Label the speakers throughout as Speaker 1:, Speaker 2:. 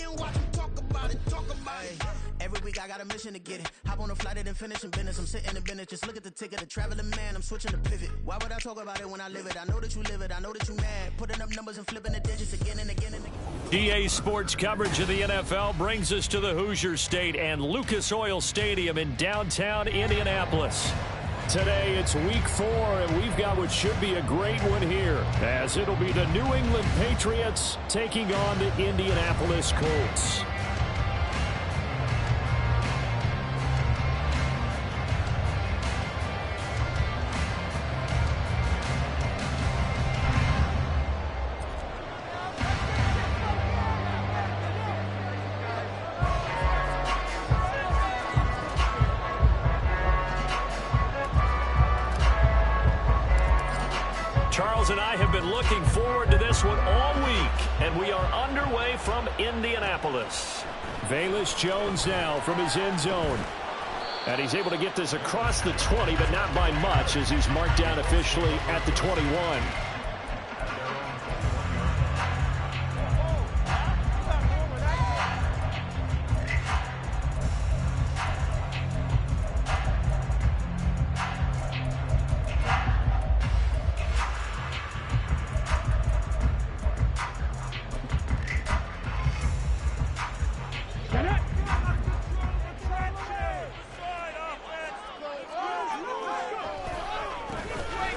Speaker 1: and watch me talk about it. Every week I got a mission to get it. Hop on a flight and then finish in business. I'm sitting in business, just look at the ticket. The traveling man, I'm switching to pivot. Why would I talk about it when I live it? I know that you live it, I know that you mad. Putting up numbers and flipping the digits again and again and again.
Speaker 2: EA Sports coverage of the NFL brings us to the Hoosier State and Lucas Oil Stadium in downtown Indianapolis. Today it's week 4, and we've got what should be a great one here, as it'll be the New England Patriots taking on the Indianapolis Colts. Charles and I have been looking forward to this one all week, and we are underway from Indianapolis. Velus Jones now from his end zone. And he's able to get this across the 20, but not by much, as he's marked down officially at the 21.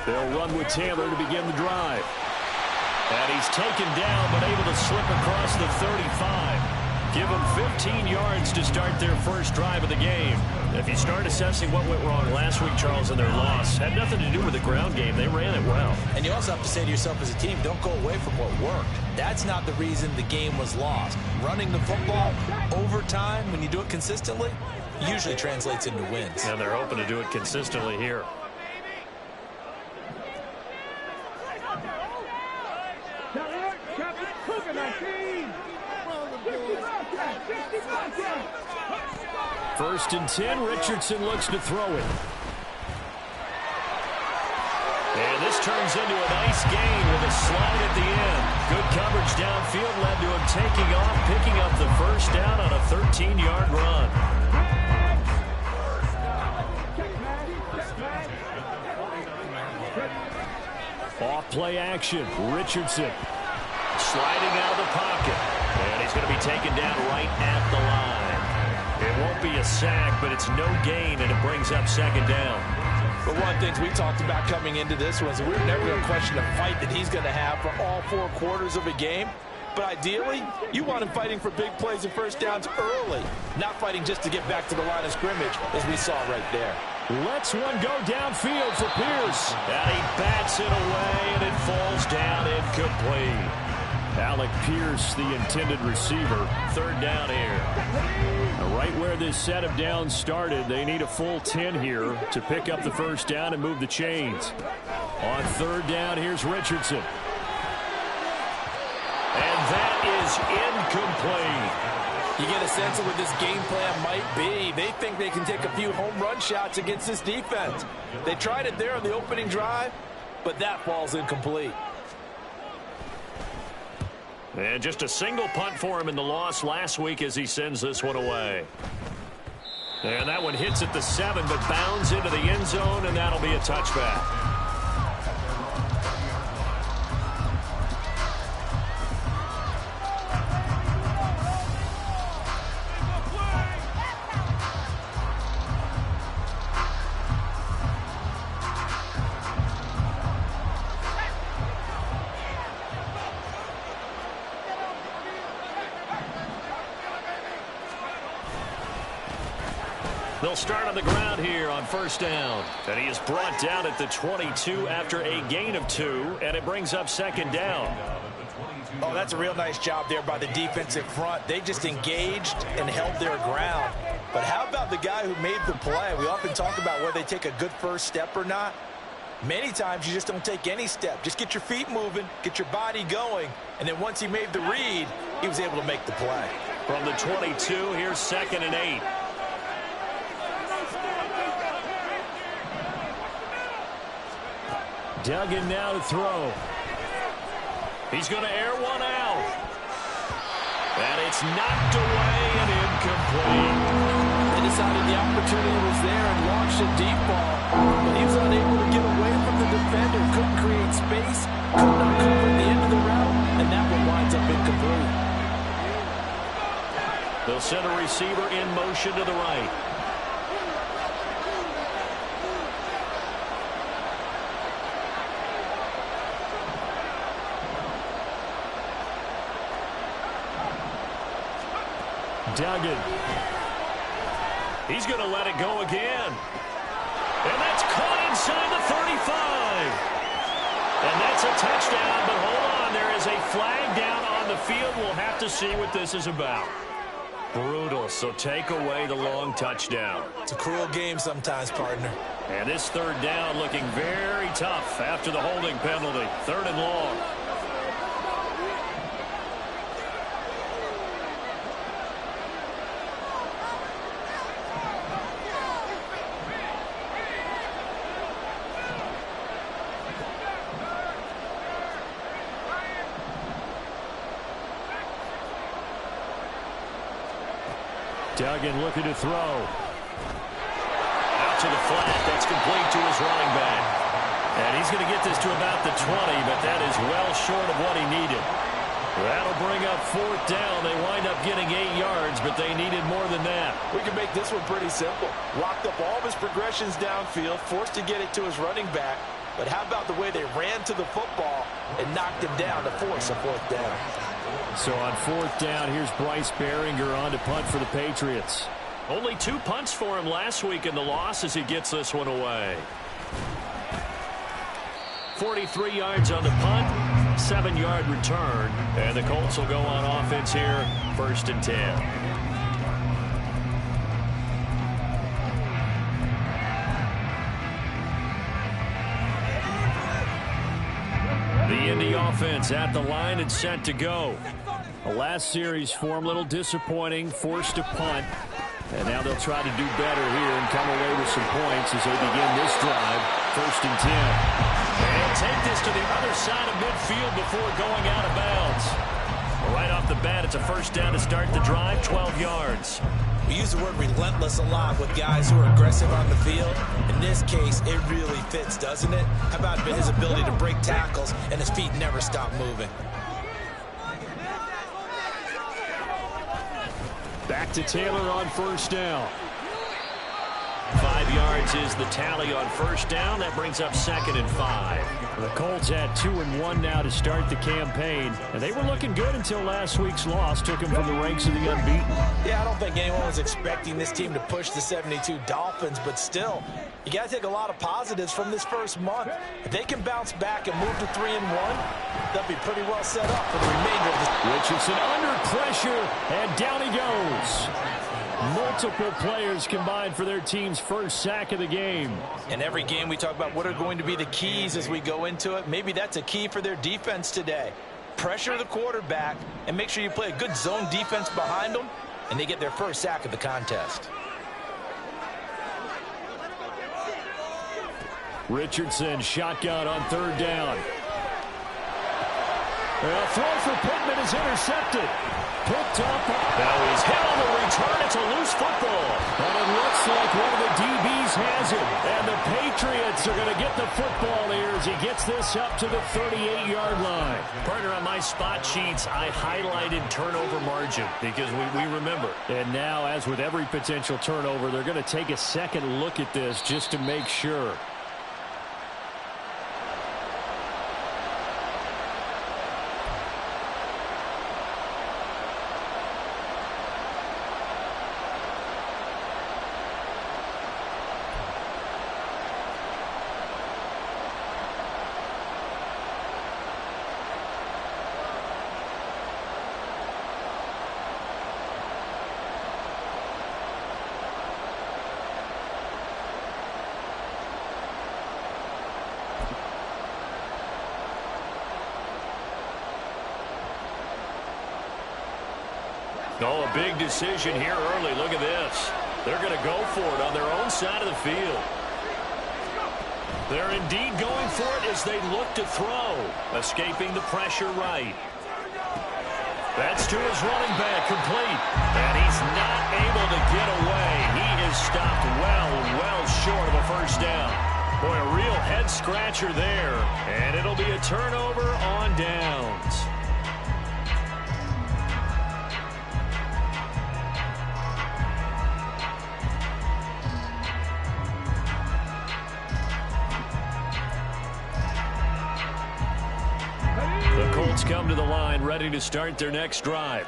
Speaker 2: They'll run with Taylor to begin the drive. And he's taken down, but able to slip across the 35. Give them 15 yards to start their first drive of the game. If you start assessing what went wrong last week, Charles, in their loss, had nothing to do with the ground game. They ran it well.
Speaker 3: And you also have to say to yourself as a team, don't go away from what worked. That's not the reason the game was lost. Running the football over time, when you do it consistently, usually translates into wins.
Speaker 2: And they're hoping to do it consistently here. First and 10, Richardson looks to throw it. And this turns into a nice gain with a slide at the end. Good coverage downfield led to him taking off, picking up the first down on a 13-yard run. Off play action, Richardson sliding out of the pocket. And he's going to be taken down right at the line. It won't be a sack, but it's no gain, and it brings up second down.
Speaker 3: But one of the things we talked about coming into this was we're never going to question the fight that he's going to have for all 4 quarters of a game. But ideally, you want him fighting for big plays and first downs early, not fighting just to get back to the line of scrimmage, as we saw right there.
Speaker 2: Lets one go downfield for Pierce. And he bats it away, and it falls down incomplete. Alec Pierce, the intended receiver. Third down here. Right where this set of downs started, they need a full 10 here to pick up the first down and move the chains. On third down, here's Richardson. And that is incomplete.
Speaker 3: You get a sense of what this game plan might be. They think they can take a few home run shots against this defense. They tried it there on the opening drive, but that falls incomplete.
Speaker 2: And just a single punt for him in the loss last week as he sends this one away. And that one hits at the 7, but bounds into the end zone, and that'll be a touchback. They'll start on the ground here on first down. And he is brought down at the 22 after a gain of 2, and it brings up second down.
Speaker 3: Oh, that's a real nice job there by the defensive front. They just engaged and held their ground. But how about the guy who made the play? We often talk about whether they take a good first step or not. Many times you just don't take any step. Just get your feet moving, get your body going, and then once he made the read, he was able to make the play.
Speaker 2: From the 22, here's second and 8. Duggan now to throw. He's going to air one out. And it's knocked away and incomplete.
Speaker 3: They decided the opportunity was there and launched a deep ball. But he was unable to get away from the defender. Couldn't create space. Could not cover at the end of the route. And that one winds up incomplete.
Speaker 2: They'll send a receiver in motion to the right. Duggan. He's going to let it go again. And that's caught inside the 35. And that's a touchdown, but hold on. There is a flag down on the field. We'll have to see what this is about. Brutal, so take away the long touchdown.
Speaker 3: It's a cruel game sometimes, partner.
Speaker 2: And this third down looking very tough after the holding penalty. 3rd and long. Duggan looking to throw. Out to the flat. That's complete to his running back. And he's going to get this to about the 20, but that is well short of what he needed. That'll bring up 4th down. They wind up getting 8 yards, but they needed more than that.
Speaker 3: We can make this one pretty simple. Locked up all of his progressions downfield, forced to get it to his running back. But how about the way they ran to the football and knocked him down to force a 4th down?
Speaker 2: So on 4th down, here's Bryce Baringer on to punt for the Patriots. Only 2 punts for him last week in the loss as he gets this one away. 43 yards on the punt, 7-yard return, and the Colts will go on offense here, 1st and 10. The Indy offense at the line and set to go. The last series for them, a little disappointing, forced to punt. And now they'll try to do better here and come away with some points as they begin this drive, 1st and 10. And take this to the other side of midfield before going out of bounds. Right off the bat, it's a 1st down to start the drive, 12 yards.
Speaker 3: We use the word relentless a lot with guys who are aggressive on the field. In this case, it really fits, doesn't it? How about his ability to break tackles and his feet never stop moving?
Speaker 2: Back to Taylor on 1st down. 5 yards is the tally on 1st down. That brings up 2nd and 5. The Colts had 2-1 now to start the campaign. And they were looking good until last week's loss took them from the ranks of the unbeaten.
Speaker 3: Yeah, I don't think anyone was expecting this team to push the 72 Dolphins, but still, you got to take a lot of positives from this first month. If they can bounce back and move to 3-1, they'll be pretty well set up for the remainder of this.
Speaker 2: Richardson under pressure, and down he goes. Multiple players combined for their team's first sack of the game.
Speaker 3: In every game we talk about what are going to be the keys as we go into it. Maybe that's a key for their defense today. Pressure the quarterback and make sure you play a good zone defense behind them, and they get their first sack of the contest.
Speaker 2: Richardson shotgun on 3rd down. A throw for Pittman is intercepted. Picked up. Now he's hit on the return. It's a loose football. And it looks like one of the DBs has it. And the Patriots are going to get the football here as he gets this up to the 38-yard line. Partner, on my spot sheets, I highlighted turnover margin because we remember. And now, as with every potential turnover, they're going to take a second look at this just to make sure. Oh, a big decision here early. Look at this. They're going to go for it on their own side of the field. They're indeed going for it as they look to throw. Escaping the pressure right. That's to his running back, complete. And he's not able to get away. He is stopped well short of a first down. Boy, a real head-scratcher there. And it'll be a turnover on downs. The Colts come to the line, ready to start their next drive.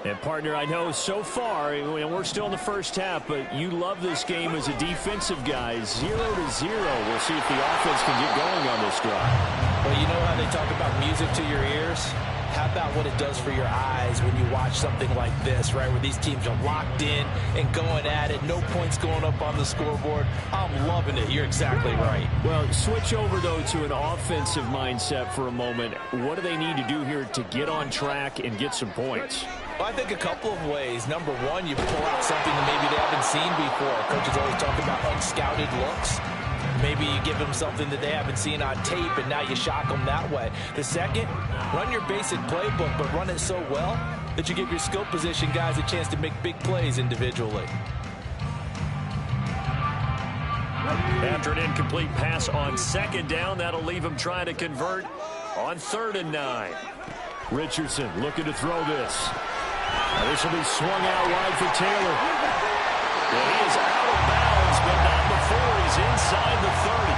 Speaker 2: And, partner, I know so far, and we're still in the first half, but you love this game as a defensive guy. 0-0. We'll see if the offense can get going on this drive.
Speaker 3: Well, you know how they talk about music to your ears? How about what it does for your eyes when you watch something like this, right, where these teams are locked in and going at it, no points going up on the scoreboard? I'm loving it. You're exactly right.
Speaker 2: Well, switch over, though, to an offensive mindset for a moment. What do they need to do here to get on track and get some points?
Speaker 3: Well, I think a couple of ways. Number one, you pull out something that maybe they haven't seen before. Coaches always talk about unscouted looks. Maybe you give them something that they haven't seen on tape, and now you shock them that way. The second, run your basic playbook, but run it so well that you give your skill position guys a chance to make big plays individually.
Speaker 2: After an incomplete pass on second down, that'll leave him trying to convert on 3rd and 9. Richardson looking to throw this. This will be swung out wide for Taylor. And he is out of bounds, but not before he's inside the 30.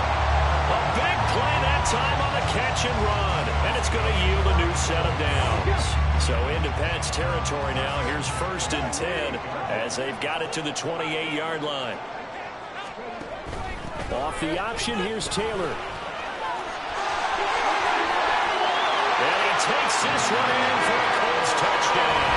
Speaker 2: A big play that time on the catch and run. And it's going to yield a new set of downs. So into Pat's territory now. Here's 1st and 10 as they've got it to the 28-yard line. Off the option, here's Taylor. And he takes this one in for a Colts touchdown.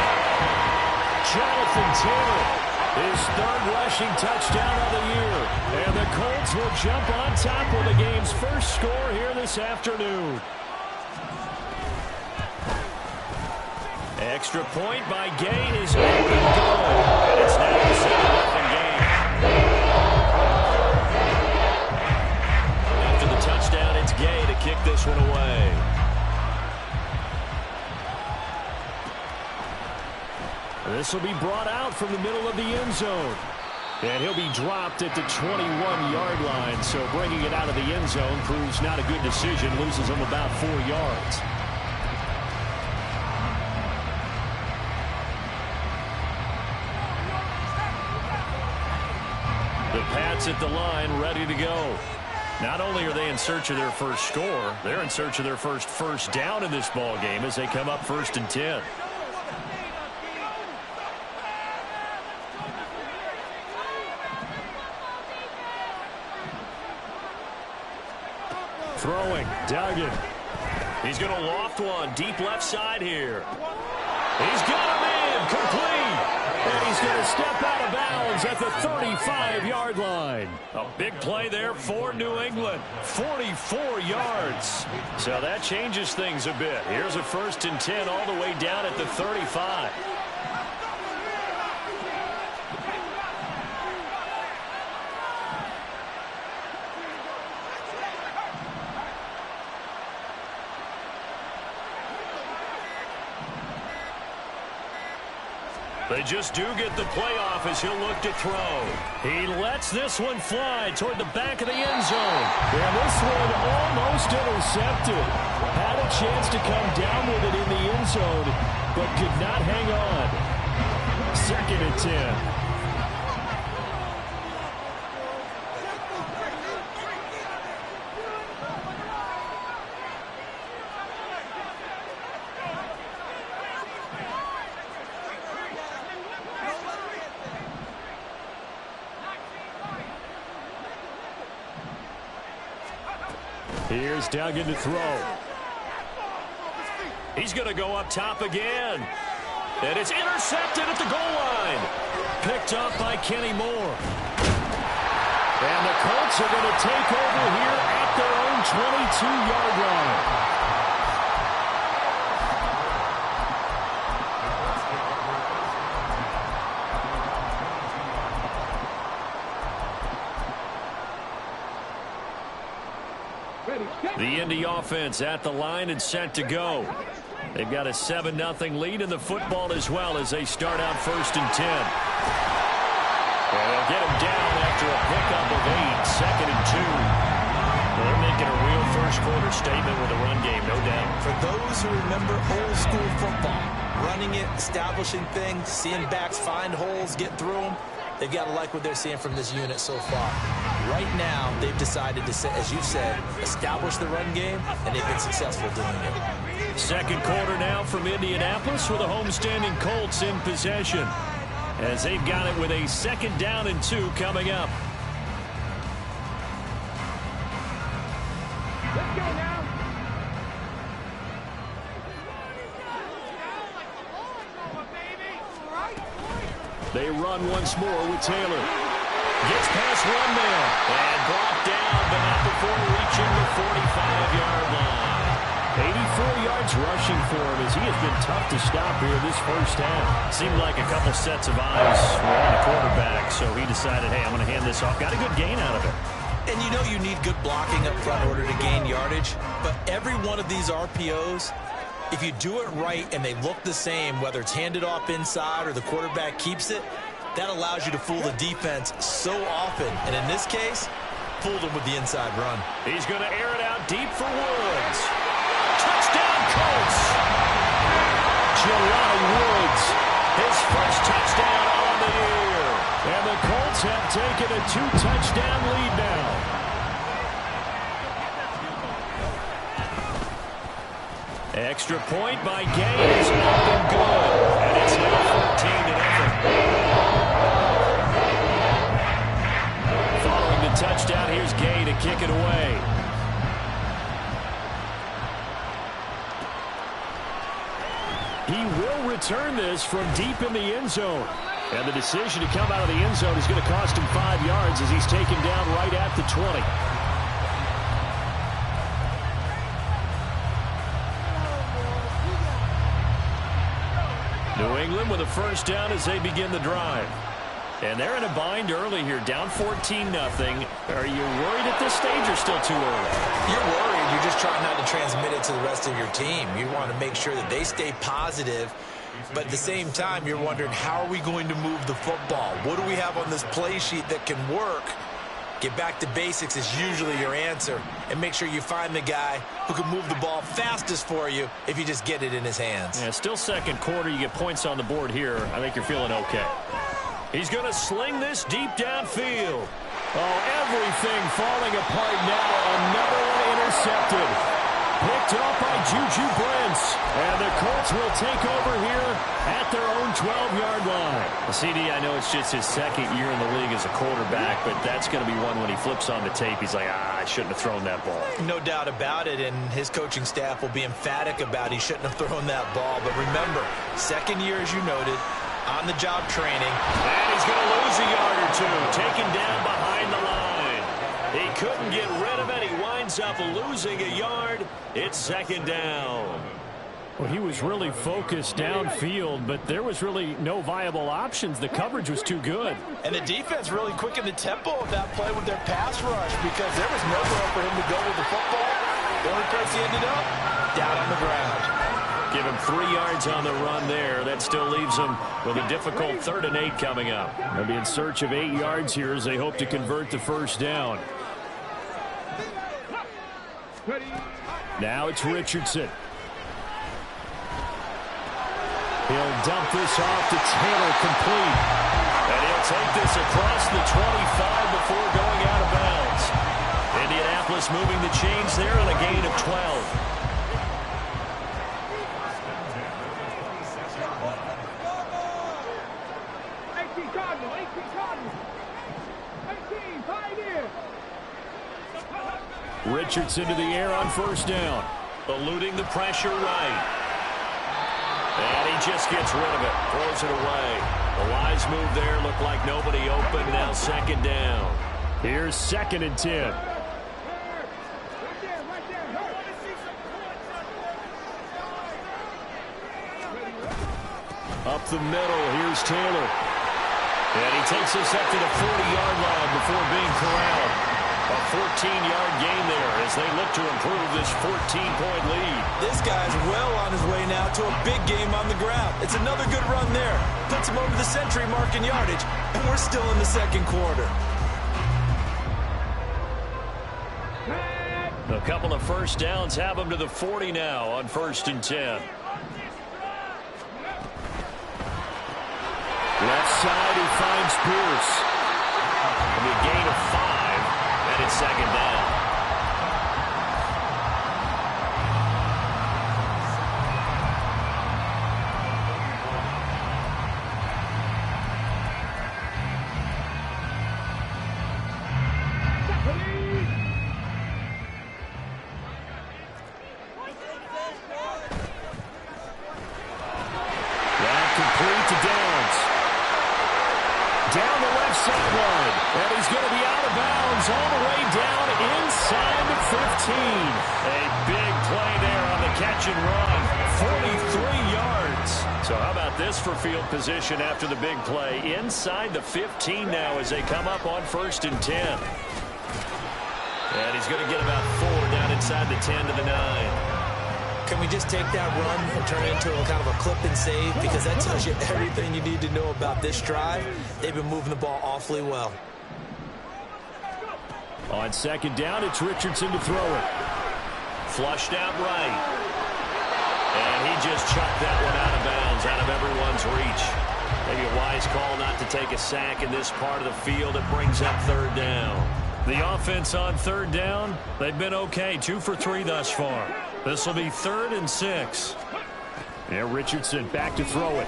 Speaker 2: Jonathan Taylor, his 3rd rushing touchdown of the year. And the Colts will jump on top with the game's first score here this afternoon. Extra point by Gay is up and good. And it's now a 7-0 game. After the touchdown, it's Gay to kick this one away. This will be brought out from the middle of the end zone. And he'll be dropped at the 21-yard line. So bringing it out of the end zone proves not a good decision. Loses him about 4 yards. The Pats at the line, ready to go. Not only are they in search of their first score, they're in search of their first down in this ball game as they come up 1st and 10. Throwing, Duggan. He's going to loft one deep left side here. He's got him in, complete. And he's going to step out of bounds at the 35-yard line. A big play there for New England. 44 yards. So that changes things a bit. Here's a 1st and 10 all the way down at the 35. They just do get the playoff as he'll look to throw. He lets this one fly toward the back of the end zone. And this one almost intercepted. Had a chance to come down with it in the end zone, but could not hang on. 2nd and 10. Here's Duggan to throw. He's going to go up top again. And it's intercepted at the goal line. Picked up by Kenny Moore. And the Colts are going to take over here at their own 22-yard line. The Indy offense at the line and set to go. They've got a 7-0 lead in the football as well as they start out 1st and 10. Well, they'll get him down after a pickup of 8, 2nd and 2. They're making a real first-quarter statement with the run game, no doubt.
Speaker 3: For those who remember old-school football, running it, establishing things, seeing backs find holes, get through them, they've got to like what they're seeing from this unit so far. Right now, they've decided to, as you said, establish the run game, and they've been successful doing it.
Speaker 2: Second quarter now from Indianapolis with the homestanding Colts in possession, as they've got it with a 2nd down and 2 coming up.
Speaker 4: Let's go now.
Speaker 2: They run once more with Taylor. Gets past one man and brought down, but not before reaching the 45-yard line. 84 yards rushing for him as he has been tough to stop here this first half. Seemed like a couple sets of eyes were on the quarterback, so he decided, hey, I'm going to hand this off. Got a good gain out of it.
Speaker 3: And you know you need good blocking up front in order to gain yardage, but every one of these RPOs, if you do it right and they look the same, whether it's handed off inside or the quarterback keeps it, that allows you to fool the defense so often. And in this case, fooled him with the inside run.
Speaker 2: He's going to air it out deep for Woods. Touchdown, Colts! Jelani Woods, his first touchdown on the year. And the Colts have taken a 2-touchdown lead now. Extra point by Gaines, up and good. And it's now 14-0. Following the touchdown, here's Gay to kick it away. He will return this from deep in the end zone. And the decision to come out of the end zone is going to cost him 5 yards as he's taken down right at the 20. New England with a first down as they begin the drive. And they're in a bind early here, down 14-0. Are you worried at this stage or still too early?
Speaker 3: You're worried. You're just trying not to transmit it to the rest of your team. You want to make sure that they stay positive. But at the same time, you're wondering, how are we going to move the football? What do we have on this play sheet that can work? Get back to basics is usually your answer. And make sure you find the guy who can move the ball fastest for you if you just get it in his hands.
Speaker 2: Yeah, still second quarter. You get points on the board here. I think you're feeling okay. He's going to sling this deep downfield. Oh, everything falling apart now. Another one intercepted. Picked off by Juju Brents. And the Colts will take over here at their own 12-yard line. CD, I know it's just his second year in the league as a quarterback, but that's going to be one when he flips on the tape. He's like, I shouldn't have thrown that ball.
Speaker 3: No doubt about it, and his coaching staff will be emphatic about he shouldn't have thrown that ball. But remember, second year, as you noted, on-the-job training.
Speaker 2: And he's going to lose a yard or two, taken down behind the line. He couldn't get rid of it. He winds up losing a yard. It's second down. Well, he was really focused downfield, but there was really no viable options. The coverage was too good.
Speaker 3: And the defense really quickened the tempo of that play with their pass rush because there was nowhere for him to go with the football. The only place he ended up, down on the ground.
Speaker 2: Give him 3 yards on the run there. That still leaves him with a difficult 3rd and 8 coming up. They'll be in search of 8 yards here as they hope to convert the first down. Now it's Richardson. He'll dump this off to Taylor, complete. And he'll take this across the 25 before going out of bounds. Indianapolis moving the chains there on a gain of 12. Richardson to the air on first down. Eluding the pressure right. And he just gets rid of it. Throws it away. The wise move there. Looked like nobody open. Now second down. Here's 2nd and 10. Up the middle. Here's Taylor. And he takes us up to the 40-yard line before being corralled. A 14-yard gain there as they look to improve this 14-point lead.
Speaker 3: This guy's well on his way now to a big game on the ground. It's another good run there. Puts him over the century mark in yardage, and we're still in the second quarter.
Speaker 2: A couple of first downs have them to the 40 now on 1st and 10. Left side, he finds Pierce. And a gain of 5, and it's 2nd down. For field position after the big play. Inside the 15 now as they come up on 1st and 10. And he's going to get about 4 down inside the 10 to the 9.
Speaker 3: Can we just take that run and turn it into a kind of a clip and save? Because that tells you everything you need to know about this drive. They've been moving the ball awfully well.
Speaker 2: On 2nd down, it's Richardson to throw it. Flushed out right. And he just chucked that one out of bounds, out of everyone's reach. Maybe a wise call not to take a sack in this part of the field. It brings up 3rd down. The offense on 3rd down, they've been okay. 2 for 3 thus far. This will be 3rd and 6. Yeah, Richardson back to throw it.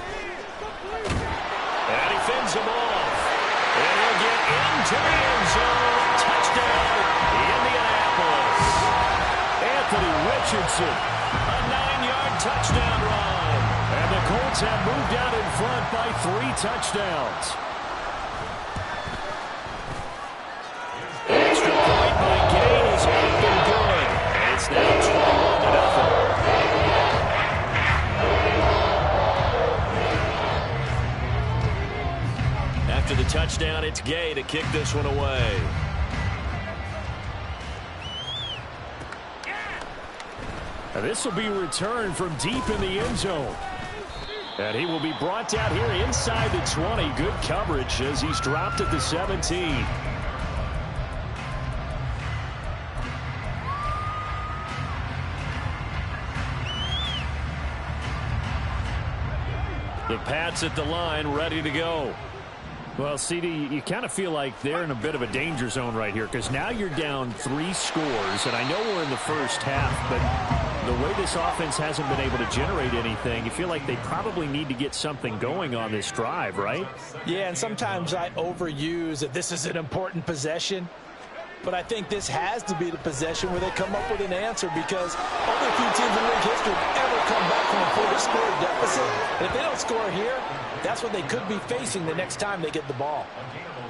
Speaker 2: And he fends him off. And he'll get into the end zone. Touchdown, Indianapolis. Anthony Richardson. A 9-yard touchdown run. And the Colts have moved out in front by 3 touchdowns. Extra point by Gay is up and good. And it's now 21-0. After the touchdown, it's Gay to kick this one away. This will be returned from deep in the end zone. And he will be brought down here inside the 20. Good coverage as he's dropped at the 17. The Pats at the line, ready to go. Well, CD, you kind of feel like they're in a bit of a danger zone right here because now you're down 3 scores, and I know we're in the first half, but the way this offense hasn't been able to generate anything, you feel like they probably need to get something going on this drive, right?
Speaker 3: Yeah, and sometimes I overuse that this is an important possession, but I think this has to be the possession where they come up with an answer because only a few teams in league history have ever come back from a 4-score deficit. And if they don't score here, that's what they could be facing the next time they get the ball.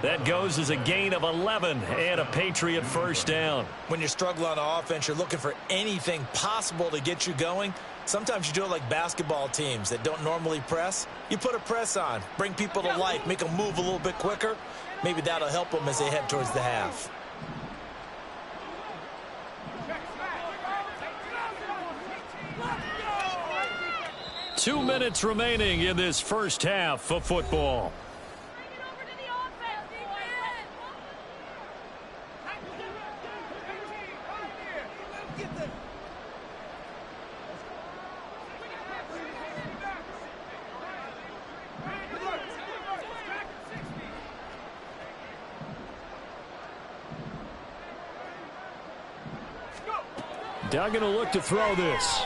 Speaker 2: That goes as a gain of 11 and a Patriot first down.
Speaker 3: When you struggle on offense, you're looking for anything possible to get you going. Sometimes you do it like basketball teams that don't normally press. You put a press on, bring people to life, make them move a little bit quicker. Maybe that'll help them as they head towards the half.
Speaker 2: Two minutes remaining in this first half of football. Doug going to look to throw this.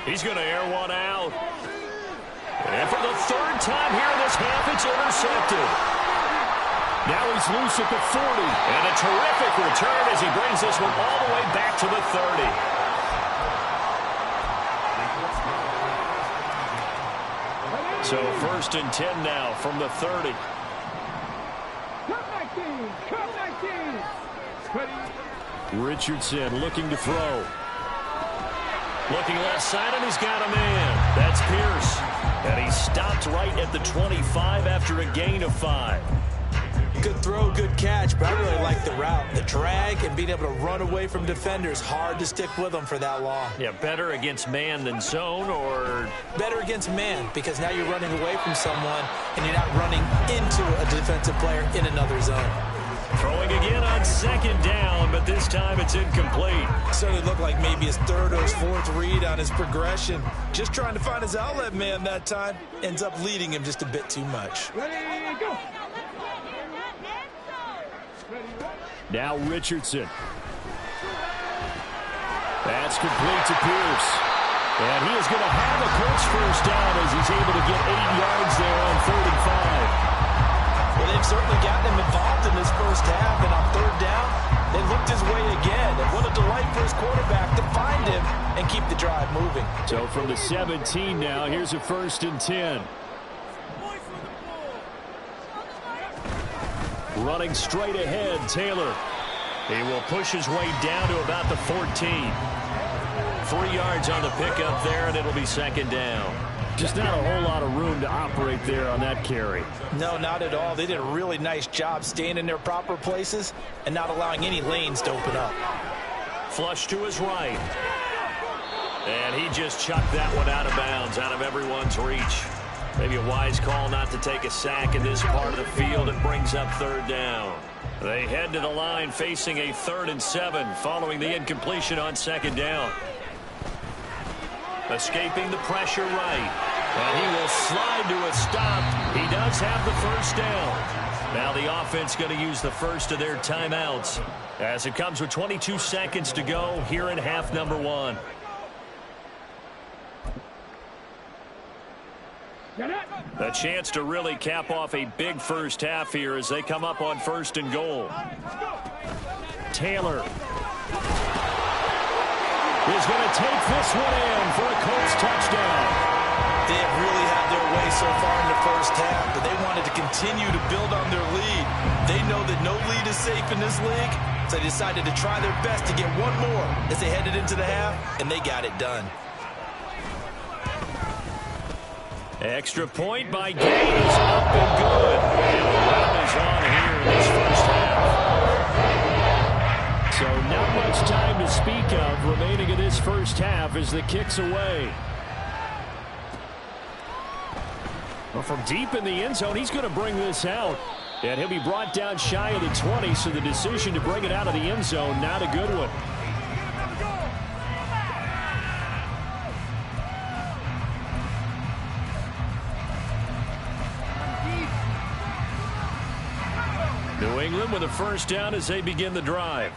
Speaker 2: He's going to air one out. And for the 3rd time here in this half, it's intercepted. Now he's loose at the 40. And a terrific return as he brings this one all the way back to the 30. So 1st and 10 now from the 30. Richardson looking to throw. Looking left side, and he's got a man. That's Pierce. And he stopped right at the 25 after a gain of 5.
Speaker 3: Good throw, good catch, but I really like the route. The drag and being able to run away from defenders, hard to stick with them for that long.
Speaker 2: Yeah, better against man than zone, or?
Speaker 3: Better against man, because now you're running away from someone and you're not running into a defensive player in another zone.
Speaker 2: Throwing again on second down, but this time it's incomplete.
Speaker 3: Certainly looked like maybe his third or his fourth read on his progression. Just trying to find his outlet man that time. Ends up leading him just a bit too much.
Speaker 4: Ready, go.
Speaker 2: Now Richardson. That's complete to Pierce. And he is going to have a Colts first down as he's able to get 8 yards there on 3rd and 5.
Speaker 3: Well, they've certainly gotten him involved in this first half, and on 3rd down, they looked his way again. And what a delight for his quarterback to find him and keep the drive moving.
Speaker 2: So from the 17 now, here's a 1st and 10. Running straight ahead, Taylor. He will push his way down to about the 14. 3 yards on the pickup there, and it'll be 2nd down. Just not a whole lot of room to operate there on that carry.
Speaker 3: No, not at all. They did a really nice job staying in their proper places and not allowing any lanes to open up.
Speaker 2: Flush to his right. And he just chucked that one out of bounds, out of everyone's reach. Maybe a wise call not to take a sack in this part of the field. It brings up 3rd down. They head to the line facing a 3rd and 7 following the incompletion on 2nd down. Escaping the pressure right. And he will slide to a stop. He does have the first down. Now the offense going to use the first of their timeouts as it comes with 22 seconds to go here in half number 1. A chance to really cap off a big first half here as they come up on 1st and goal. Taylor is going to take this one in for a Colts touchdown.
Speaker 3: They have really had their way so far in the first half, but they wanted to continue to build on their lead. They know that no lead is safe in this league, so they decided to try their best to get one more as they headed into the half, and they got it done.
Speaker 2: Extra point by Gaines, up and good. And the run is on here in this first half. So not much time to speak of remaining in this first half as the kick's away. Well, from deep in the end zone, he's going to bring this out. And he'll be brought down shy of the 20, so the decision to bring it out of the end zone, not a good one. New England with a first down as they begin the drive.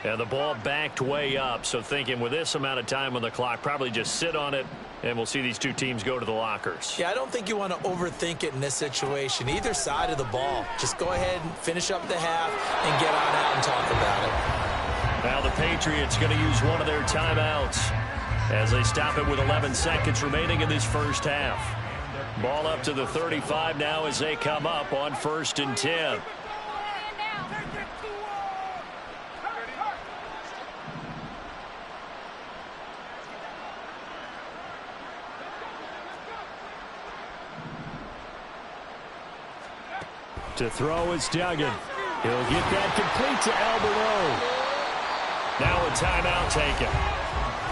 Speaker 2: And the ball backed way up, so thinking with this amount of time on the clock, probably just sit on it, and we'll see these two teams go to the lockers.
Speaker 3: Yeah, I don't think you want to overthink it in this situation. Either side of the ball. Just go ahead and finish up the half and get on out and talk about it.
Speaker 2: Now the Patriots going to use one of their timeouts as they stop it with 11 seconds remaining in this first half. Ball up to the 35 now as they come up on 1st and 10. To throw is Duggan. He'll get that complete to Alberto. Now a timeout taken.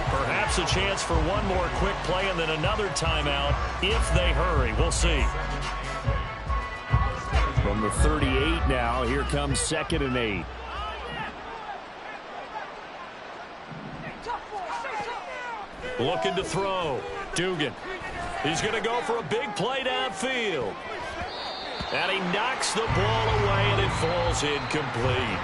Speaker 2: Perhaps a chance for one more quick play and then another timeout if they hurry. We'll see. From the 38 now, here comes 2nd and 8. Looking to throw. Dugan. He's going to go for a big play downfield. And he knocks the ball away, and it falls incomplete.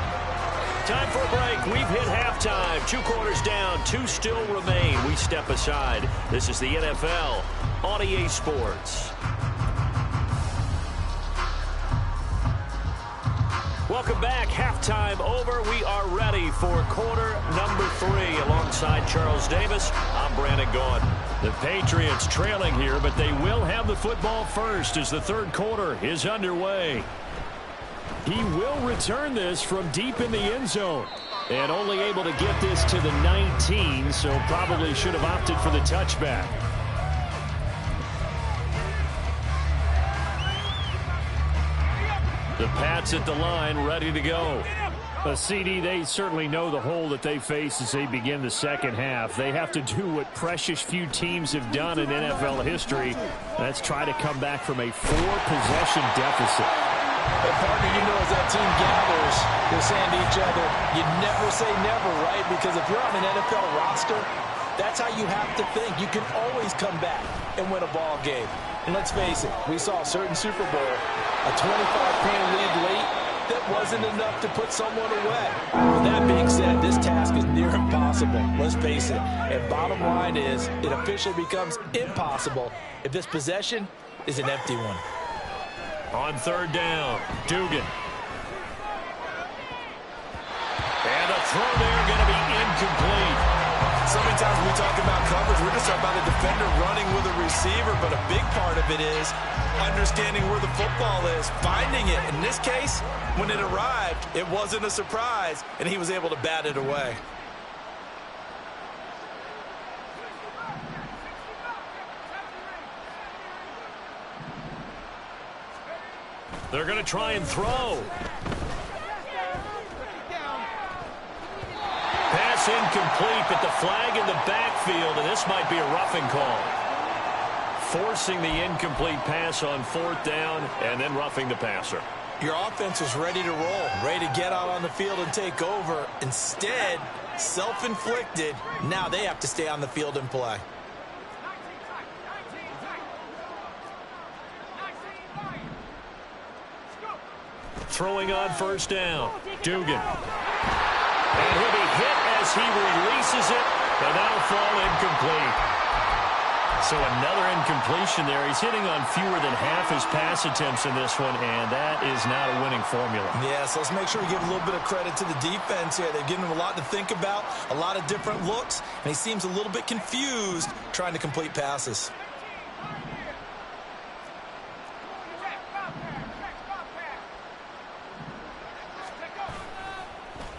Speaker 2: Time for a break. We've hit halftime. 2 quarters down. 2 still remain. We step aside. This is the NFL on EA Sports. Welcome back. Halftime over. We are ready for quarter number 3. Alongside Charles Davis, I'm Brandon Gaudin. The Patriots trailing here, but they will have the football first as the 3rd quarter is underway. He will return this from deep in the end zone. And only able to get this to the 19, so probably should have opted for the touchback. The Pats at the line, ready to go.
Speaker 4: CD, they certainly know the hole that they face as they begin the second half. They have to do what precious few teams have done in NFL history. That's try to come back from a 4-possession deficit.
Speaker 3: But partner, you know, as that team gathers, they're saying to each other, you never say never, right? Because if you're on an NFL roster, that's how you have to think. You can always come back and win a ball game. And let's face it, we saw a certain Super Bowl, a 25-point lead late, that wasn't enough to put someone away. With that being said, this task is near impossible. Let's face it. And bottom line is, it officially becomes impossible if this possession is an empty one.
Speaker 2: On third down, Dugan. And a throw there going to be incomplete.
Speaker 3: So many times we talk about coverage, we're just talking about a defender running with a receiver, but a big part of it is understanding where the football is, finding it. In this case, when it arrived, it wasn't a surprise, and he was able to bat it away.
Speaker 2: They're going to try and throw. Pass incomplete, but the flag in the backfield, and this might be a roughing call. Forcing the incomplete pass on fourth down and then roughing the passer.
Speaker 3: Your offense is ready to roll, ready to get out on the field and take over. Instead, self-inflicted. Now they have to stay on the field and play.
Speaker 2: Throwing on first down, Dugan. And he'll be hit as he releases it, but that'll fall incomplete. So another incompletion there. He's hitting on fewer than half his pass attempts in this one, and that is not a winning formula.
Speaker 3: Yeah, so let's make sure we give a little bit of credit to the defense here. They've given him a lot to think about, a lot of different looks, and he seems a little bit confused trying to complete passes.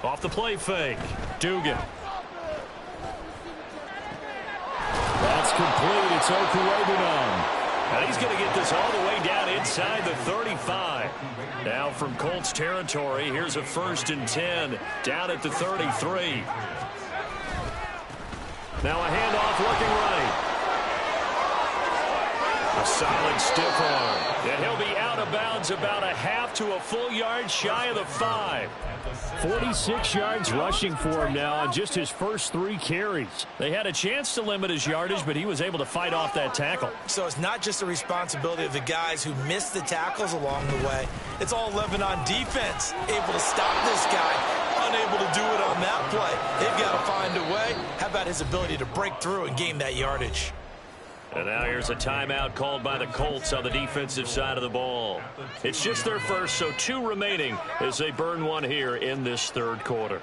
Speaker 2: Off the play fake, Dugan. That's complete. It's Okurebunom. And he's going to get this all the way down inside the 35. Now from Colts territory, here's a 1st and 10 down at the 33. Now a handoff looking right. A solid stiff arm. And he'll be out of bounds about a half to a full yard shy of the 5.
Speaker 4: 46 yards rushing for him now on just his first 3 carries.
Speaker 2: They had a chance to limit his yardage, but he was able to fight off that tackle.
Speaker 3: So it's not just the responsibility of the guys who missed the tackles along the way. It's all Lebanon defense, able to stop this guy, unable to do it on that play. They've got to find a way. How about his ability to break through and gain that yardage?
Speaker 2: And now here's a timeout called by the Colts on the defensive side of the ball. It's just their first, so 2 remaining as they burn one here in this third quarter.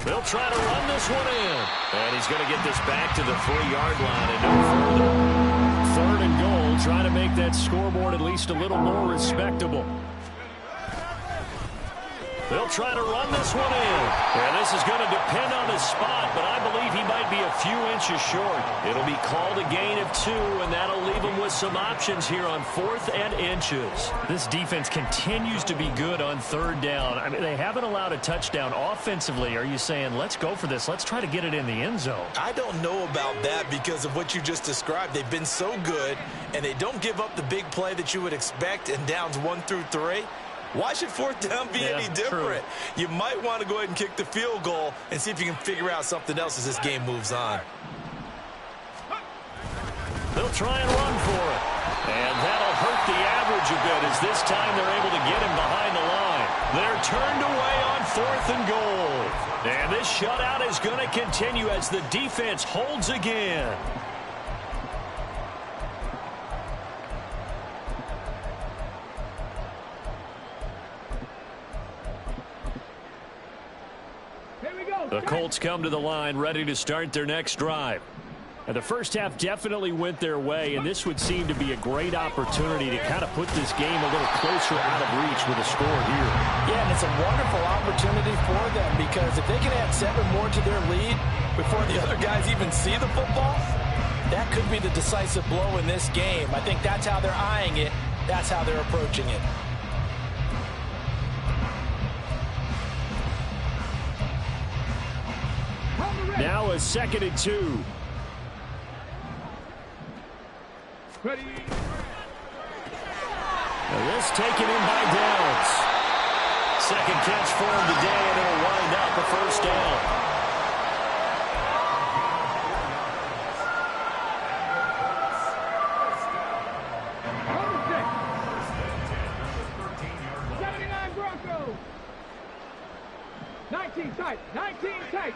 Speaker 2: They'll try to run this one in. And he's going to get this back to the 3-yard line and no further.
Speaker 4: 3rd and goal, trying to make that scoreboard at least a little more respectable.
Speaker 2: They'll try to run this one in. And this is going to depend on his spot, but I believe he might be a few inches short. It'll be called a gain of 2, and that'll leave him with some options here on 4th and inches.
Speaker 4: This defense continues to be good on 3rd down. I mean, they haven't allowed a touchdown offensively. Are you saying, let's go for this? Let's try to get it in the end zone.
Speaker 3: I don't know about that because of what you just described. They've been so good, and they don't give up the big play that you would expect in downs 1 through 3. Why should 4th down be any different? True. You might want to go ahead and kick the field goal and see if you can figure out something else as this game moves on.
Speaker 2: They'll try and run for it. And that'll hurt the average a bit as this time they're able to get him behind the line. They're turned away on 4th and goal. And this shutout is going to continue as the defense holds again. The Colts come to the line ready to start their next drive.
Speaker 4: And the first half definitely went their way, and this would seem to be a great opportunity to kind of put this game a little closer out of reach with a score here.
Speaker 3: Yeah, and it's a wonderful opportunity for them because if they can add 7 more to their lead before the other guys even see the football, that could be the decisive blow in this game. I think that's how they're eyeing it. That's how they're approaching it.
Speaker 4: Now a 2nd and 2.
Speaker 5: Ready.
Speaker 4: This taken in by Downs.
Speaker 2: Second catch for him today, and it'll wind up a first down.
Speaker 5: Broncos. 19 tight. 19 tight.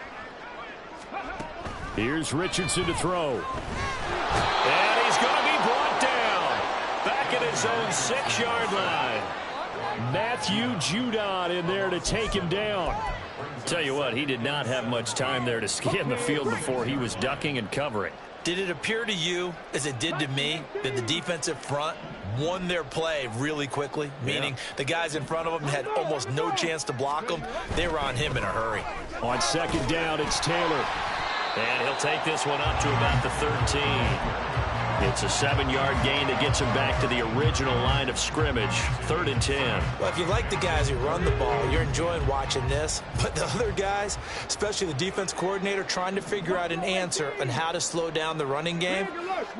Speaker 4: Here's Richardson to throw.
Speaker 2: And he's going to be brought down. Back at his own 6-yard line.
Speaker 4: Matthew Judon in there to take him down.
Speaker 2: Tell you what, he did not have much time there to scan the field before he was ducking and covering.
Speaker 3: Did it appear to you, as it did to me, that the defensive front won their play really quickly? Meaning the guys in front of them had almost no chance to block them. They were on him in a hurry.
Speaker 4: On 2nd down, it's Taylor.
Speaker 2: And he'll take this one up to about the 13. It's a 7-yard gain that gets him back to the original line of scrimmage. 3rd and 10.
Speaker 3: Well, if you like the guys who run the ball, you're enjoying watching this. But the other guys, especially the defense coordinator, trying to figure out an answer on how to slow down the running game,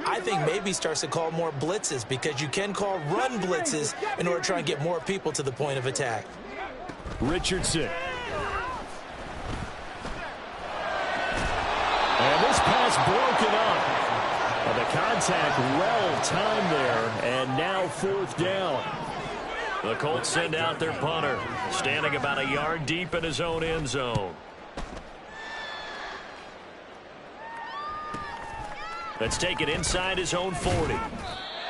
Speaker 3: I think maybe starts to call more blitzes because you can call run blitzes in order to try and get more people to the point of attack.
Speaker 4: Richardson. And this pass broken up. The contact well timed there, and now 4th down.
Speaker 2: The Colts send out their punter, standing about a yard deep in his own end zone. Let's take it inside his own 40.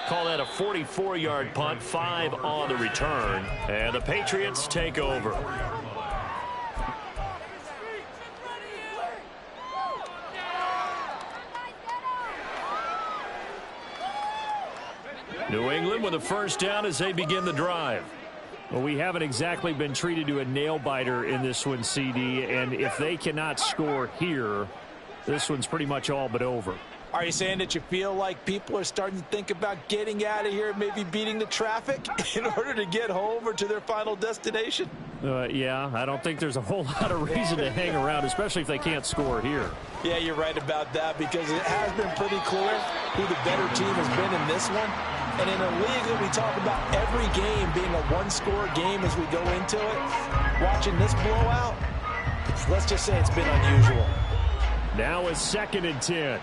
Speaker 2: Call that a 44-yard punt, 5 on the return, and the Patriots take over.
Speaker 4: New England with a first down as they begin the drive. Well, we haven't exactly been treated to a nail-biter in this one, CD, and if they cannot score here, this one's pretty much all but over.
Speaker 3: Are you saying that you feel like people are starting to think about getting out of here, maybe beating the traffic in order to get home or to their final destination?
Speaker 4: Yeah, I don't think there's a whole lot of reason to hang around, especially if they can't score here.
Speaker 3: Yeah, you're right about that because it has been pretty clear who the better team has been in this one. And in a league that we talk about every game being a one-score game as we go into it, watching this blowout, let's just say it's been unusual.
Speaker 4: Now a 2nd and 10.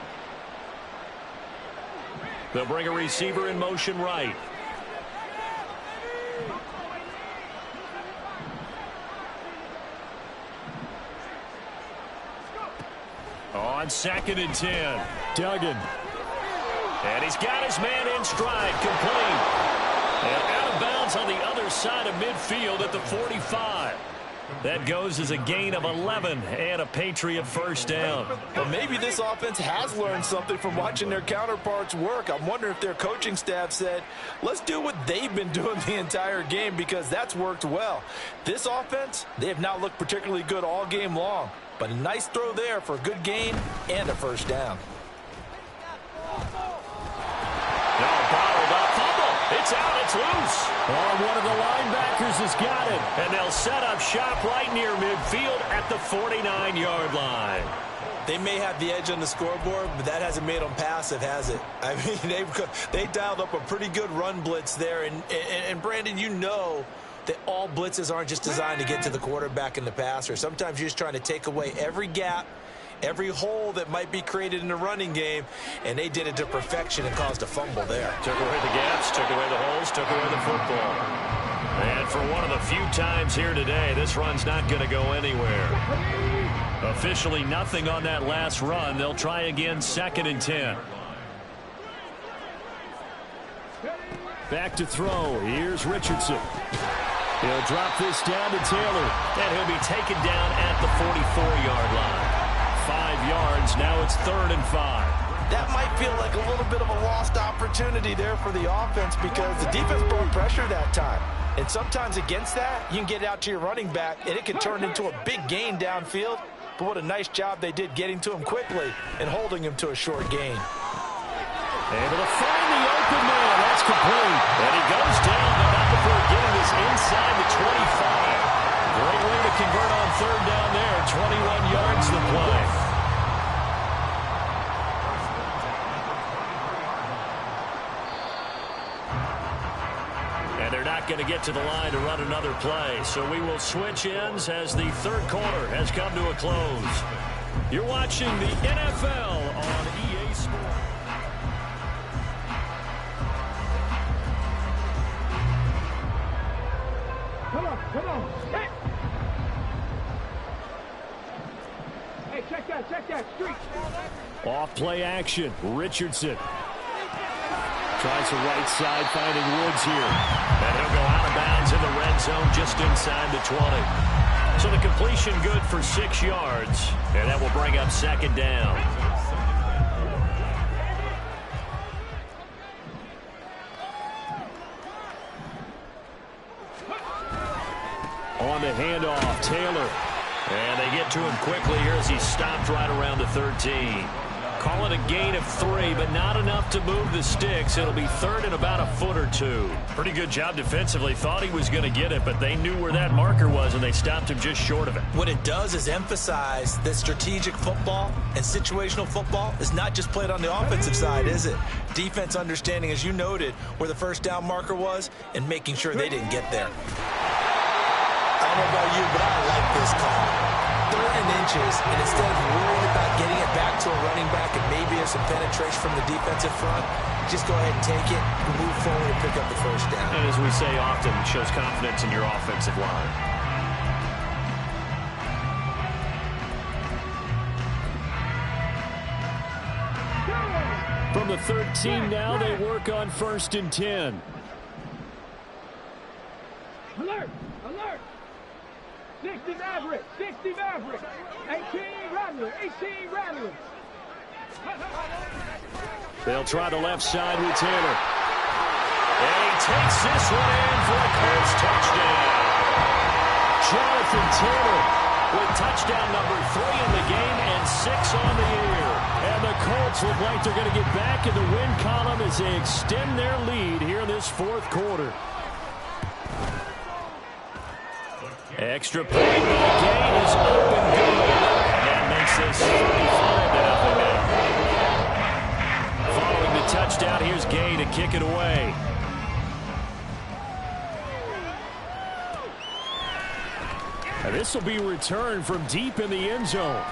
Speaker 2: They'll bring a receiver in motion right.
Speaker 4: On 2nd and 10, Duggan.
Speaker 2: And he's got his man in stride, complete. And out of bounds on the other side of midfield at the 45. That goes as a gain of 11 and a Patriot first down.
Speaker 3: Well, maybe this offense has learned something from watching their counterparts work. I'm wondering if their coaching staff said, let's do what they've been doing the entire game because that's worked well. This offense, they have not looked particularly good all game long. But a nice throw there for a good gain and a first down.
Speaker 2: Bottled up, fumble. It's out, it's loose.
Speaker 4: Oh, one of the linebackers has got it.
Speaker 2: And they'll set up shop right near midfield at the 49-yard line.
Speaker 3: They may have the edge on the scoreboard, but that hasn't made them passive, has it? I mean, they dialed up a pretty good run blitz there. And Brandon, you know that all blitzes aren't just designed to get to the quarterback and the passer. Sometimes you're just trying to take away every gap, every hole that might be created in the running game, and they did it to perfection and caused a fumble there.
Speaker 2: Took away the gaps, took away the holes, took away the football. And for one of the few times here today, this run's not going to go anywhere. Officially nothing on that last run. They'll try again, 2nd and 10.
Speaker 4: Back to throw. Here's Richardson. He'll drop this down to Taylor.
Speaker 2: And he'll be taken down at the 44-yard line.
Speaker 4: 5 yards. Now it's 3rd and 5.
Speaker 3: that might feel like a little bit of a lost opportunity there for the offense because the defense brought pressure that time. And sometimes against that, you can get it out to your running back, and it can turn into a big gain downfield. But what a nice job they did getting to him quickly and holding him to a short gain.
Speaker 4: Able to find the open man. That's complete. And he goes down, but not before getting this inside the 25. Great way to convert on third down there. 21 yards the play. And they're not going to get to the line to run another play. So we will switch ends as the third quarter has come to a close. You're watching the NFL on EA Sports.
Speaker 5: Come on. Hey! Hey, check that street.
Speaker 4: Off play action. Richardson. Tries the right side, finding Woods here. And he'll go out of bounds in the red zone just inside the 20. So the completion good for 6 yards. And that will bring up second down. On the handoff, Taylor. And they get to him quickly here as he stopped right around the 13. Call it a gain of 3, but not enough to move the sticks. It'll be third and about a foot or 2. Pretty good job defensively. Thought he was going to get it, but they knew where that marker was, and they stopped him just short of it.
Speaker 3: What it does is emphasize that strategic football and situational football is not just played on the offensive side, is it? Defense understanding, as you noted, where the first down marker was and making sure they didn't get there. I don't know about you, but I like this call. 3rd and inches, and instead of worrying about getting it back to a running back and maybe have some penetration from the defensive front, just go ahead and take it, move forward, and pick up the first down.
Speaker 4: And as we say often, it shows confidence in your offensive line. From the 13 now, they work on 1st and 10.
Speaker 5: Alert! 60 Maverick! 18 Rattler!
Speaker 4: They'll try the left side with Taylor. And he takes this one in for a Colts touchdown. Jonathan Taylor with touchdown number 3 in the game and 6 on the year. And the Colts look like they're going to get back in the win column as they extend their lead here in this 4th quarter. Extra point, but the gain is up and good. And makes this 35-0 now. Following the touchdown, here's Gay to kick it away. And this will be returned from deep in the end zone.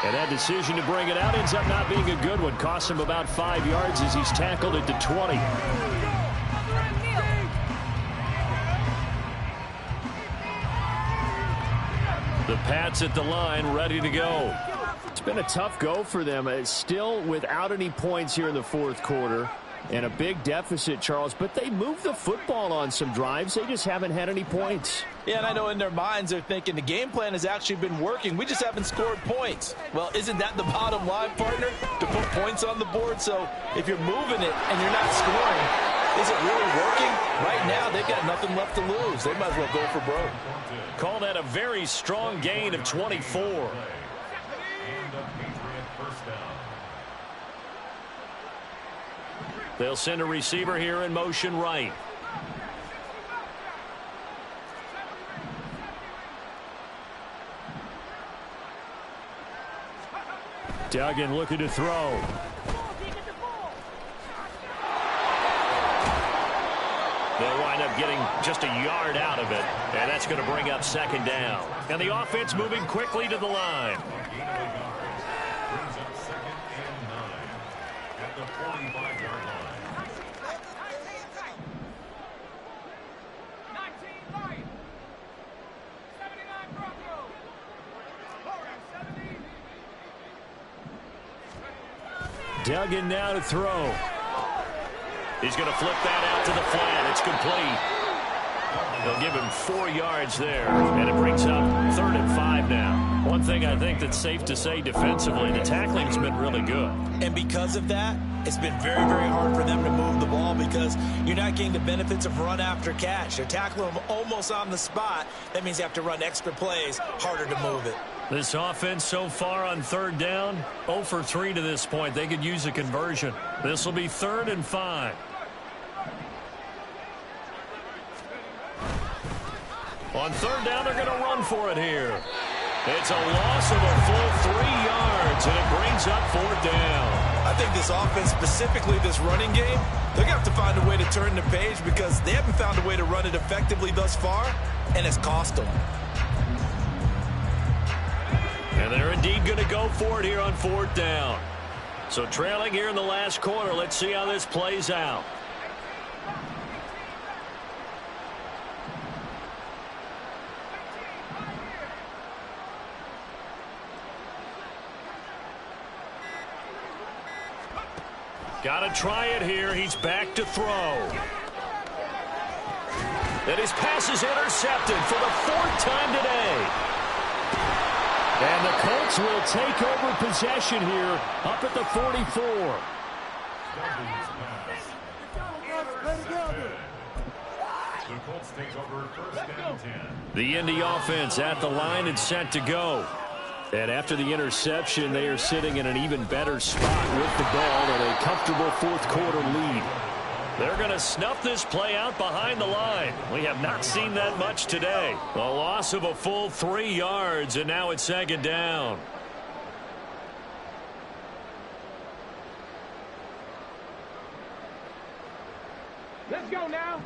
Speaker 4: And that decision to bring it out ends up not being a good one. Costs him about 5 yards as he's tackled at the 20. The Pats at the line, ready to go. It's been a tough go for them. It's still without any points here in the 4th quarter. And a big deficit, Charles. But they moved the football on some drives. They just haven't had any points.
Speaker 3: Yeah, and I know in their minds they're thinking the game plan has actually been working. We just haven't scored points. Well, isn't that the bottom line, partner? To put points on the board. So if you're moving it and you're not scoring, is it really working? Right now, they've got nothing left to lose. They might as well go for broke.
Speaker 4: Call that a very strong gain of 24. They'll send a receiver here in motion right. Duggan looking to throw. They'll wind up getting just a yard out of it, and that's going to bring up second down. And the offense moving quickly to the line. Duggan now to throw. He's going to flip that out to the flat. It's complete. They'll give him 4 yards there, and it brings up 3rd and 5 now. One thing I think that's safe to say defensively, the tackling's been really good.
Speaker 3: And because of that, it's been very, very hard for them to move the ball because you're not getting the benefits of run after catch. They're tackling them almost on the spot. That means you have to run extra plays, harder to move it.
Speaker 4: This offense so far on 3rd down, 0 for 3 to this point. They could use a conversion. This will be 3rd and 5. On 3rd down, they're going to run for it here. It's a loss of a full 3 yards, and it brings up 4th down.
Speaker 3: I think this offense, specifically this running game, they're going to have to find a way to turn the page because they haven't found a way to run it effectively thus far, and it's cost them.
Speaker 4: And they're indeed going to go for it here on 4th down. So trailing here in the last quarter, let's see how this plays out. Got to try it here. He's back to throw. And his pass is intercepted for the 4th time today. And the Colts will take over possession here up at the 44. The Indy offense at the line and set to go. And after the interception, they are sitting in an even better spot with the ball and a comfortable 4th quarter lead. They're going to snuff this play out behind the line. We have not seen that much today. A loss of a full 3 yards, and now it's 2nd down.
Speaker 5: Let's go now.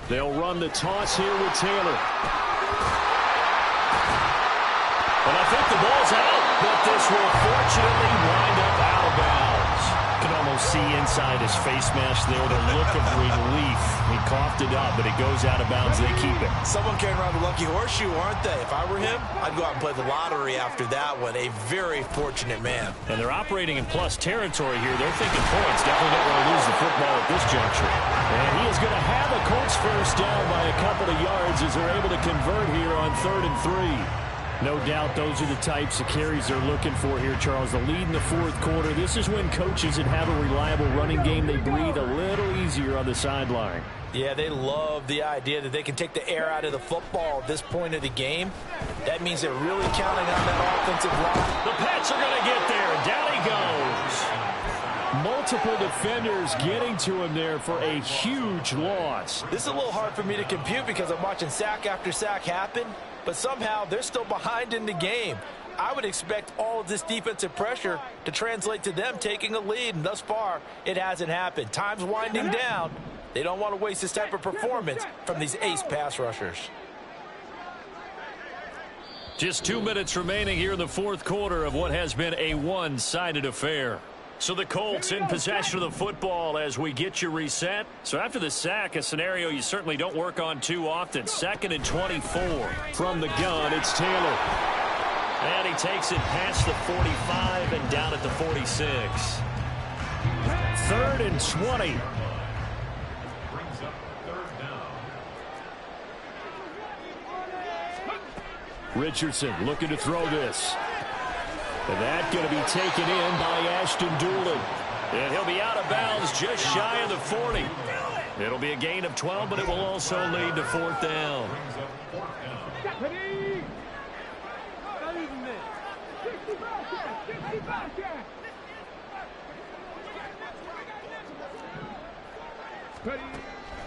Speaker 4: They'll run the toss here with Taylor. And I think the ball's out, but this will fortunately wind up out of bounds. You can almost see inside his face mask there the look of relief. He coughed it up, but it goes out of bounds. They keep it.
Speaker 3: Someone carrying around the lucky horseshoe, aren't they? If I were him, I'd go out and play the lottery after that one. A very fortunate man.
Speaker 4: And they're operating in plus territory here. They're thinking points. Definitely don't want to lose the football at this juncture. And he is going to have a Colts first down by a couple of yards as they're able to convert here on 3rd and 3. No doubt those are the types of carries they're looking for here, Charles. The lead in the 4th quarter. This is when coaches that have a reliable running game, they breathe a little easier on the sideline.
Speaker 3: Yeah, they love the idea that they can take the air out of the football at this point of the game. That means they're really counting on that offensive line.
Speaker 4: The Pats are going to get there. Down he goes. Multiple defenders getting to him there for a huge loss.
Speaker 3: This is a little hard for me to compute because I'm watching sack after sack happen, but somehow they're still behind in the game. I would expect all of this defensive pressure to translate to them taking a lead, and thus far, it hasn't happened. Time's winding down. They don't want to waste this type of performance from these ace pass rushers.
Speaker 4: Just 2 minutes remaining here in the 4th quarter of what has been a one-sided affair. So the Colts in possession of the football as we get you reset. So after the sack, a scenario you certainly don't work on too often. 2nd and 24 from the gun. It's Taylor. And he takes it past the 45 and down at the 46. 3rd and 20. Richardson looking to throw this. And that's going to be taken in by Ashton Dulin. And he'll be out of bounds just shy of the 40. It'll be a gain of 12, but it will also lead to 4th down.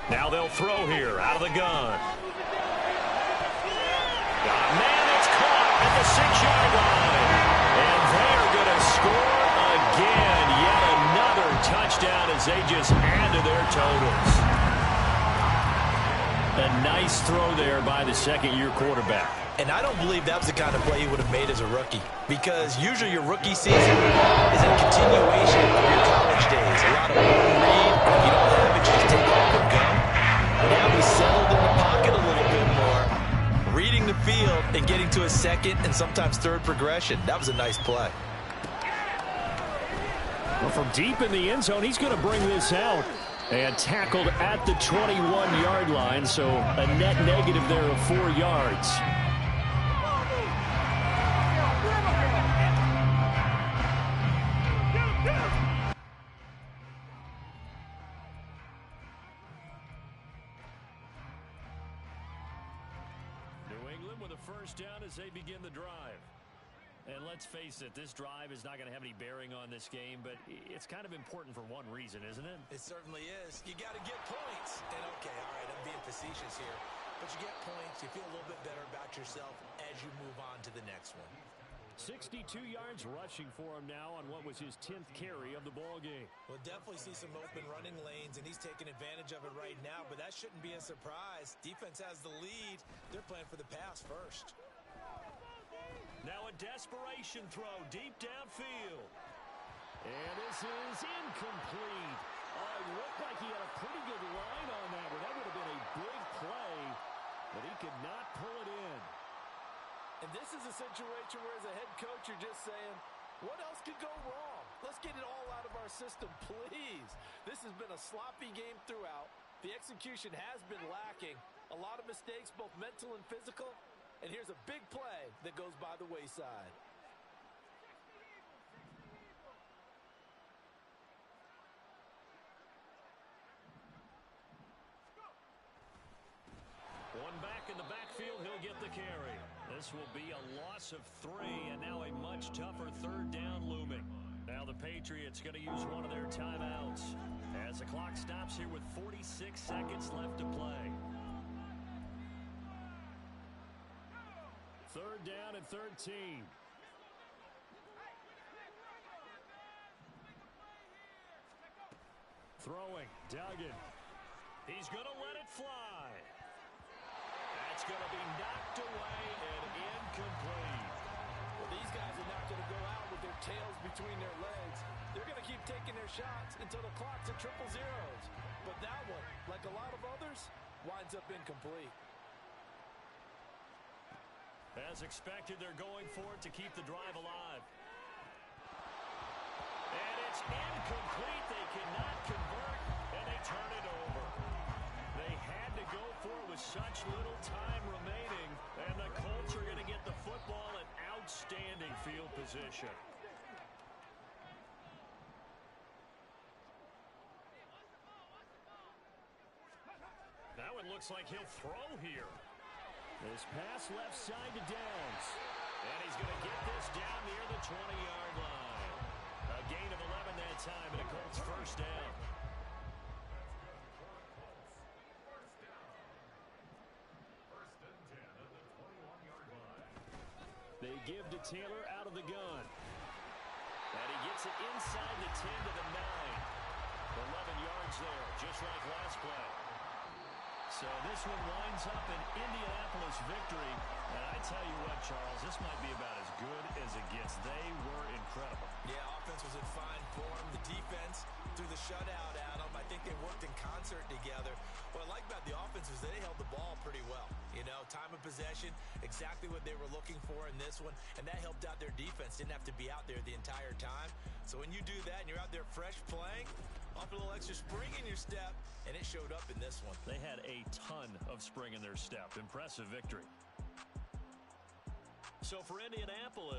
Speaker 4: Now they'll throw here out of the gun. Man, it's caught at the 6-yard line. And they're going to score again. Yet another touchdown as they just add to their totals. A nice throw there by the 2nd-year quarterback.
Speaker 3: And I don't believe that was the kind of play he would have made as a rookie. Because usually your rookie season is a continuation of your college days. A lot of one read. If you don't have it, you just take off and go. Now he's settled in the pocket a little bit more. Reading the field and getting to a 2nd and sometimes 3rd progression. That was a nice play.
Speaker 4: Well, from deep in the end zone, he's going to bring this out. And tackled at the 21-yard line, so a net negative there of 4 yards.
Speaker 2: New England with a first down as they begin the drive. And let's face it, this drive is not going to have any bearing on this game, but it's kind of important for one reason, isn't it?
Speaker 3: It certainly is. You got to get points. And okay, all right, I'm being facetious here, but you get points, you feel a little bit better about yourself as you move on to the next one.
Speaker 2: 62 yards rushing for him now on what was his 10th carry of the ball game.
Speaker 3: We'll definitely see some open running lanes, and he's taking advantage of it right now, but that shouldn't be a surprise. Defense has the lead. They're playing for the pass first.
Speaker 2: Now a desperation throw deep downfield. And this is incomplete. It looked like he had a pretty good line on that one. That would have been a big play, but he could not pull it in.
Speaker 3: And this is a situation where as a head coach you're just saying, what else could go wrong? Let's get it all out of our system, please. This has been a sloppy game throughout. The execution has been lacking. A lot of mistakes, both mental and physical. And here's a big play that goes by the wayside.
Speaker 2: One back in the backfield, he'll get the carry. This will be a loss of 3, and now a much tougher third down looming. Now the Patriots going to use one of their timeouts as the clock stops here with 46 seconds left to play. Third down and 13. Throwing, Duggan. He's going to let it fly. That's going to be knocked away and incomplete.
Speaker 3: Well, these guys are not going to go out with their tails between their legs. They're going to keep taking their shots until the clock's at triple zeros. But that one, like a lot of others, winds up incomplete.
Speaker 2: As expected, they're going for it to keep the drive alive. And it's incomplete. They cannot convert, and they turn it over. They had to go for it with such little time remaining, and the Colts are going to get the football in outstanding field position. Now it looks like he'll throw here. This pass left side to Downs. And he's going to get this down near the 20-yard line. A gain of 11 that time, and a Colts first down. They give to Taylor out of the gun. And he gets it inside the 10 to the 9. 11 yards there, just like last play. So this one winds up an Indianapolis victory. And I tell you what, Charles, this might be about as good as it gets. They were incredible.
Speaker 3: Yeah, offense was in fine form. The defense threw the shutout at them. I think they worked in concert together. What I like about the offense is they held the ball pretty well. You know, time of possession, exactly what they were looking for in this one. And that helped out their defense. Didn't have to be out there the entire time. So when you do that and you're out there fresh playing, off a little extra spring in your step, and it showed up in this one.
Speaker 2: They had a ton of spring in their step. Impressive victory. So for Indianapolis,